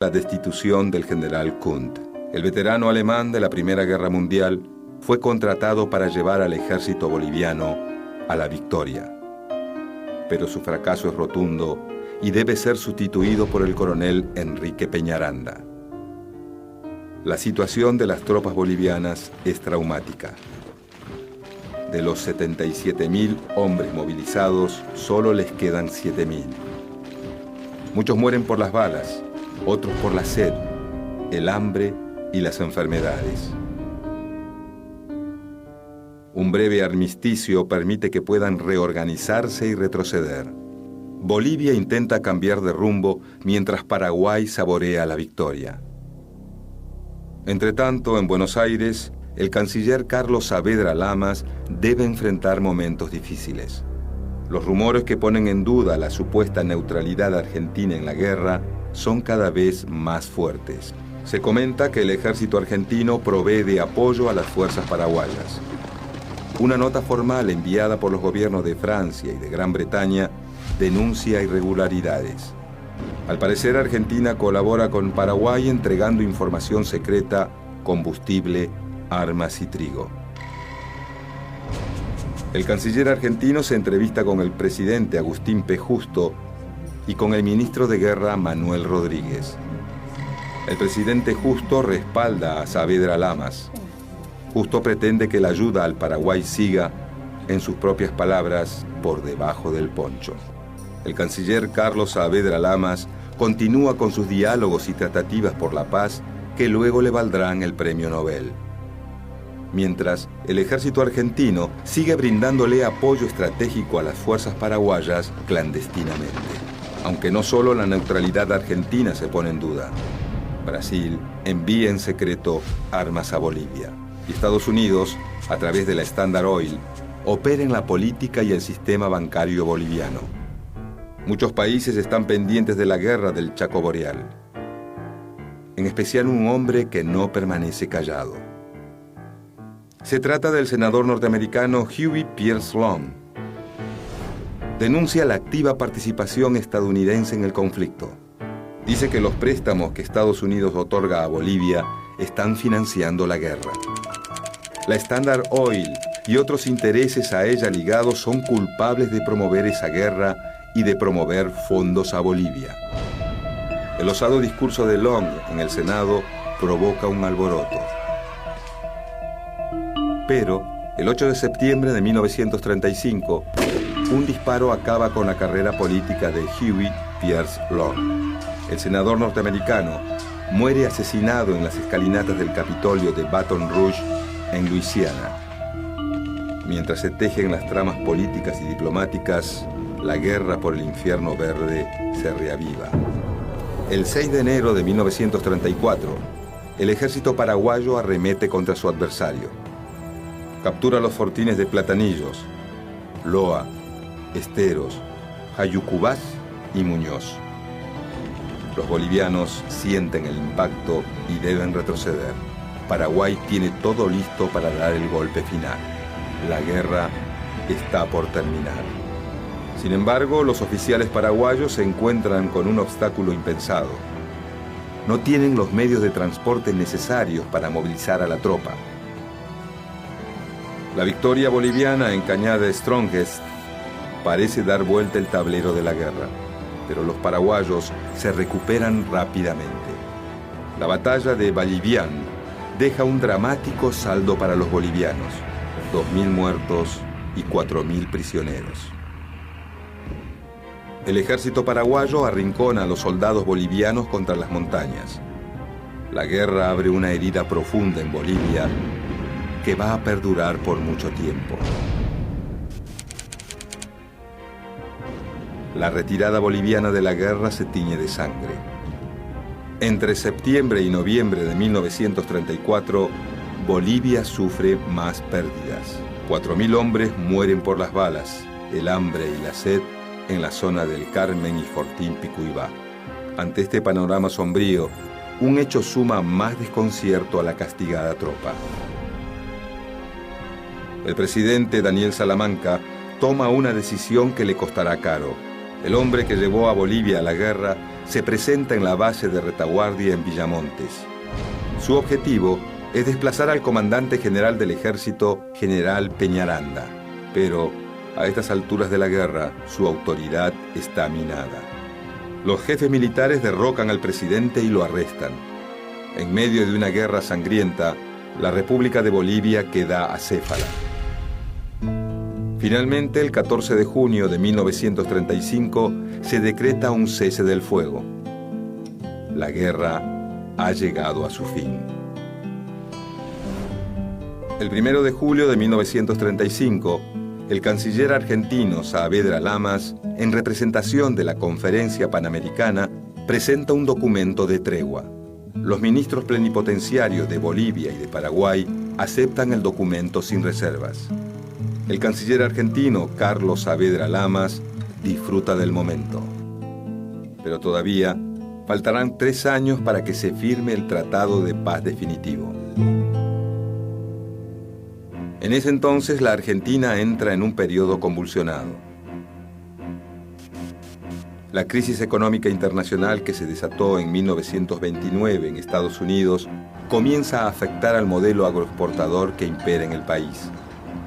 La destitución del general Kunt. El veterano alemán de la Primera Guerra Mundial fue contratado para llevar al ejército boliviano a la victoria. Pero su fracaso es rotundo y debe ser sustituido por el coronel Enrique Peñaranda. La situación de las tropas bolivianas es traumática. De los 77.000 hombres movilizados, solo les quedan 7.000. Muchos mueren por las balas, otros por la sed, el hambre y las enfermedades. Un breve armisticio permite que puedan reorganizarse y retroceder. Bolivia intenta cambiar de rumbo mientras Paraguay saborea la victoria. Entretanto, en Buenos Aires, el canciller Carlos Saavedra Lamas debe enfrentar momentos difíciles. Los rumores que ponen en duda la supuesta neutralidad argentina en la guerra son cada vez más fuertes. Se comenta que el ejército argentino provee de apoyo a las fuerzas paraguayas. Una nota formal enviada por los gobiernos de Francia y de Gran Bretaña denuncia irregularidades. Al parecer, Argentina colabora con Paraguay entregando información secreta, combustible, armas y trigo. El canciller argentino se entrevista con el presidente Agustín P. Justo y con el ministro de Guerra Manuel Rodríguez. El presidente Justo respalda a Saavedra Lamas. Justo pretende que la ayuda al Paraguay siga, en sus propias palabras, por debajo del poncho. El canciller Carlos Saavedra Lamas continúa con sus diálogos y tratativas por la paz que luego le valdrán el premio Nobel. Mientras, el ejército argentino sigue brindándole apoyo estratégico a las fuerzas paraguayas clandestinamente. Aunque no solo la neutralidad argentina se pone en duda. Brasil envía en secreto armas a Bolivia. Y Estados Unidos, a través de la Standard Oil, opera en la política y el sistema bancario boliviano. Muchos países están pendientes de la guerra del Chaco Boreal. En especial un hombre que no permanece callado. Se trata del senador norteamericano Huey P. Sloan. Denuncia la activa participación estadounidense en el conflicto. Dice que los préstamos que Estados Unidos otorga a Bolivia están financiando la guerra. La Standard Oil y otros intereses a ella ligados son culpables de promover esa guerra y de promover fondos a Bolivia. El osado discurso de Long en el Senado provoca un alboroto. Pero, el 8 de septiembre de 1935, un disparo acaba con la carrera política de Huey Pierce Long. El senador norteamericano muere asesinado en las escalinatas del Capitolio de Baton Rouge, en Luisiana. Mientras se tejen las tramas políticas y diplomáticas, la guerra por el infierno verde se reaviva. El 6 de enero de 1934, el ejército paraguayo arremete contra su adversario. Captura los fortines de Platanillos, Loa, Esteros, Jayucubás y Muñoz. Los bolivianos sienten el impacto y deben retroceder. Paraguay tiene todo listo para dar el golpe final. La guerra está por terminar. Sin embargo, los oficiales paraguayos se encuentran con un obstáculo impensado. No tienen los medios de transporte necesarios para movilizar a la tropa. La victoria boliviana en Cañada Strongest parece dar vuelta el tablero de la guerra, pero los paraguayos se recuperan rápidamente. La batalla de Vallivian deja un dramático saldo para los bolivianos, 2.000 muertos y 4.000 prisioneros. El ejército paraguayo arrincona a los soldados bolivianos contra las montañas. La guerra abre una herida profunda en Bolivia que va a perdurar por mucho tiempo. La retirada boliviana de la guerra se tiñe de sangre. Entre septiembre y noviembre de 1934, Bolivia sufre más pérdidas. 4.000 hombres mueren por las balas, el hambre y la sed en la zona del Carmen y Fortín Picuibá. Ante este panorama sombrío, un hecho suma más desconcierto a la castigada tropa. El presidente Daniel Salamanca toma una decisión que le costará caro. El hombre que llevó a Bolivia a la guerra se presenta en la base de retaguardia en Villamontes. Su objetivo es desplazar al comandante general del ejército, general Peñaranda, pero a estas alturas de la guerra su autoridad está minada. Los jefes militares derrocan al presidente y lo arrestan. En medio de una guerra sangrienta, la República de Bolivia queda acéfala. Finalmente, el 14 de junio de 1935, se decreta un cese del fuego. La guerra ha llegado a su fin. El 1 de julio de 1935, el canciller argentino Saavedra Lamas, en representación de la Conferencia Panamericana, presenta un documento de tregua. Los ministros plenipotenciarios de Bolivia y de Paraguay aceptan el documento sin reservas. El canciller argentino Carlos Saavedra Lamas disfruta del momento. Pero todavía faltarán 3 años para que se firme el Tratado de Paz definitivo. En ese entonces la Argentina entra en un periodo convulsionado. La crisis económica internacional que se desató en 1929 en Estados Unidos comienza a afectar al modelo agroexportador que impera en el país.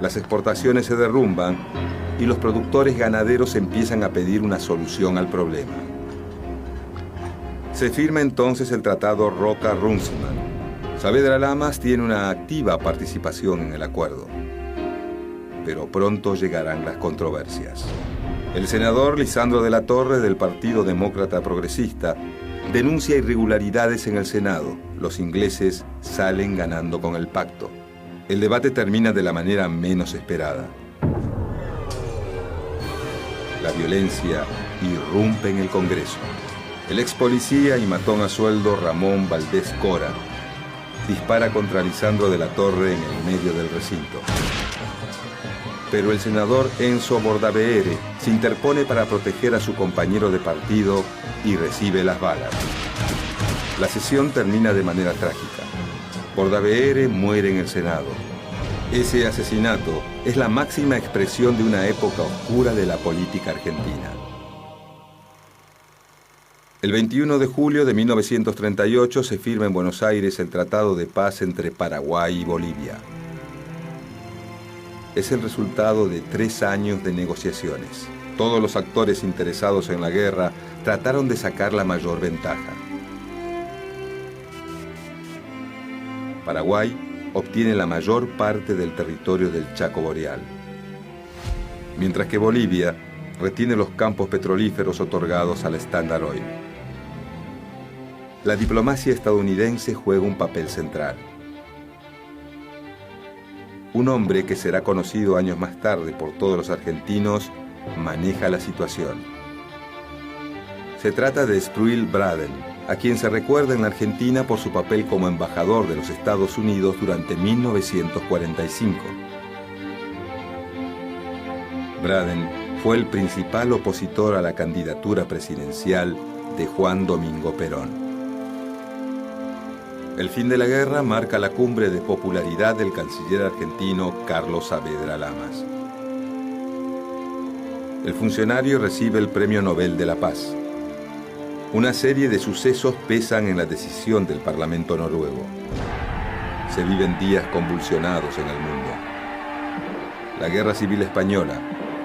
Las exportaciones se derrumban y los productores ganaderos empiezan a pedir una solución al problema. Se firma entonces el Tratado Roca-Runciman. Saavedra Lamas tiene una activa participación en el acuerdo. Pero pronto llegarán las controversias. El senador Lisandro de la Torre, del Partido Demócrata Progresista, denuncia irregularidades en el Senado. Los ingleses salen ganando con el pacto. El debate termina de la manera menos esperada. La violencia irrumpe en el Congreso. El ex policía y matón a sueldo Ramón Valdés Cora dispara contra Lisandro de la Torre en el medio del recinto. Pero el senador Enzo Bordaberry se interpone para proteger a su compañero de partido y recibe las balas. La sesión termina de manera trágica. Bordaberry muere en el Senado. Ese asesinato es la máxima expresión de una época oscura de la política argentina. El 21 de julio de 1938 se firma en Buenos Aires el Tratado de Paz entre Paraguay y Bolivia. Es el resultado de 3 años de negociaciones. Todos los actores interesados en la guerra trataron de sacar la mayor ventaja. Paraguay obtiene la mayor parte del territorio del Chaco Boreal, mientras que Bolivia retiene los campos petrolíferos otorgados al Standard Oil. La diplomacia estadounidense juega un papel central. Un hombre que será conocido años más tarde por todos los argentinos maneja la situación. Se trata de Sproul Braden, a quien se recuerda en la Argentina por su papel como embajador de los Estados Unidos durante 1945. Braden fue el principal opositor a la candidatura presidencial de Juan Domingo Perón. El fin de la guerra marca la cumbre de popularidad del canciller argentino Carlos Saavedra Lamas. El funcionario recibe el Premio Nobel de la Paz. Una serie de sucesos pesan en la decisión del Parlamento noruego. Se viven días convulsionados en el mundo. La Guerra Civil Española,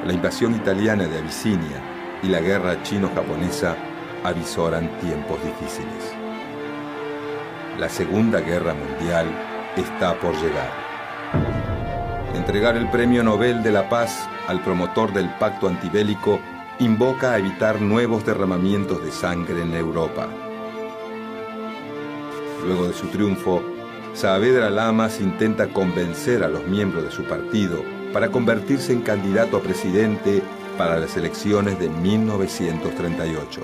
la invasión italiana de Abisinia y la guerra chino-japonesa avisoran tiempos difíciles. La Segunda Guerra Mundial está por llegar. Entregar el Premio Nobel de la Paz al promotor del pacto antibélico invoca a evitar nuevos derramamientos de sangre en Europa. Luego de su triunfo, Saavedra Lamas intenta convencer a los miembros de su partido para convertirse en candidato a presidente para las elecciones de 1938.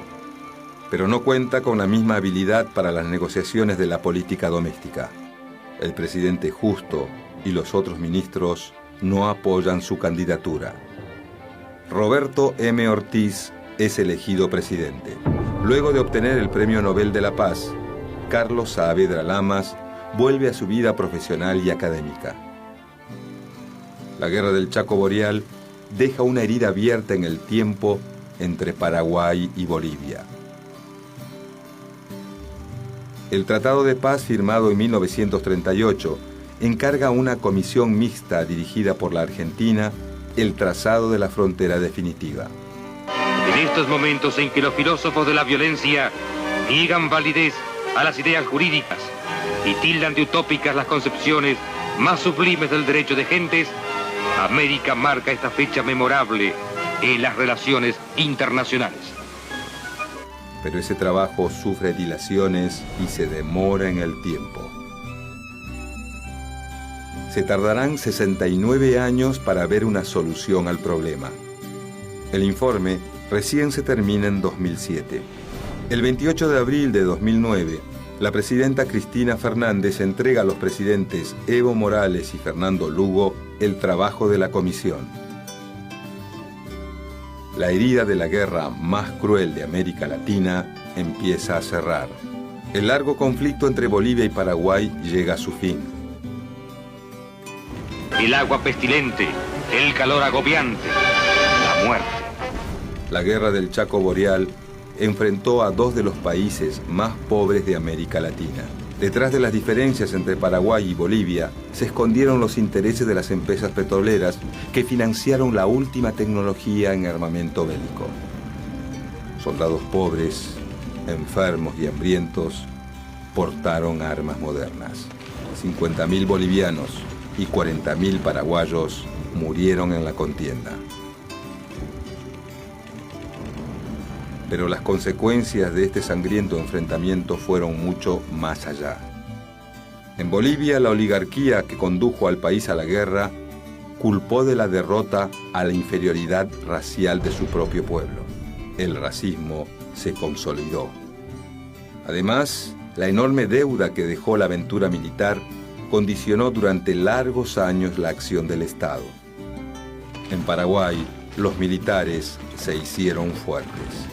Pero no cuenta con la misma habilidad para las negociaciones de la política doméstica. El presidente Justo y los otros ministros no apoyan su candidatura. Roberto M. Ortiz es elegido presidente. Luego de obtener el Premio Nobel de la Paz, Carlos Saavedra Lamas vuelve a su vida profesional y académica. La guerra del Chaco Boreal deja una herida abierta en el tiempo entre Paraguay y Bolivia. El Tratado de Paz firmado en 1938 encarga a una comisión mixta dirigida por la Argentina el trazado de la frontera definitiva. En estos momentos en que los filósofos de la violencia niegan validez a las ideas jurídicas y tildan de utópicas las concepciones más sublimes del derecho de gentes, América marca esta fecha memorable en las relaciones internacionales. Pero ese trabajo sufre dilaciones y se demora en el tiempo. Se tardarán 69 años para ver una solución al problema. El informe recién se termina en 2007. El 28 de abril de 2009, la presidenta Cristina Fernández entrega a los presidentes Evo Morales y Fernando Lugo el trabajo de la comisión. La herida de la guerra más cruel de América Latina empieza a cerrar. El largo conflicto entre Bolivia y Paraguay llega a su fin. El agua pestilente, el calor agobiante, la muerte. La guerra del Chaco Boreal enfrentó a dos de los países más pobres de América Latina. Detrás de las diferencias entre Paraguay y Bolivia se escondieron los intereses de las empresas petroleras que financiaron la última tecnología en armamento bélico. Soldados pobres, enfermos y hambrientos portaron armas modernas. 50.000 bolivianos y 40.000 paraguayos murieron en la contienda. Pero las consecuencias de este sangriento enfrentamiento fueron mucho más allá. En Bolivia, la oligarquía que condujo al país a la guerra culpó de la derrota a la inferioridad racial de su propio pueblo. El racismo se consolidó. Además, la enorme deuda que dejó la aventura militar condicionó durante largos años la acción del Estado. En Paraguay, los militares se hicieron fuertes.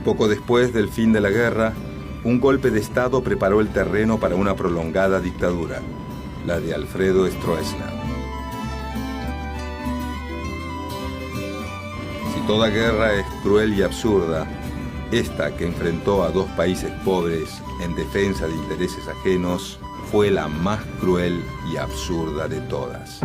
Poco después del fin de la guerra, un golpe de Estado preparó el terreno para una prolongada dictadura, la de Alfredo Stroessner. Si toda guerra es cruel y absurda, esta que enfrentó a dos países pobres en defensa de intereses ajenos fue la más cruel y absurda de todas.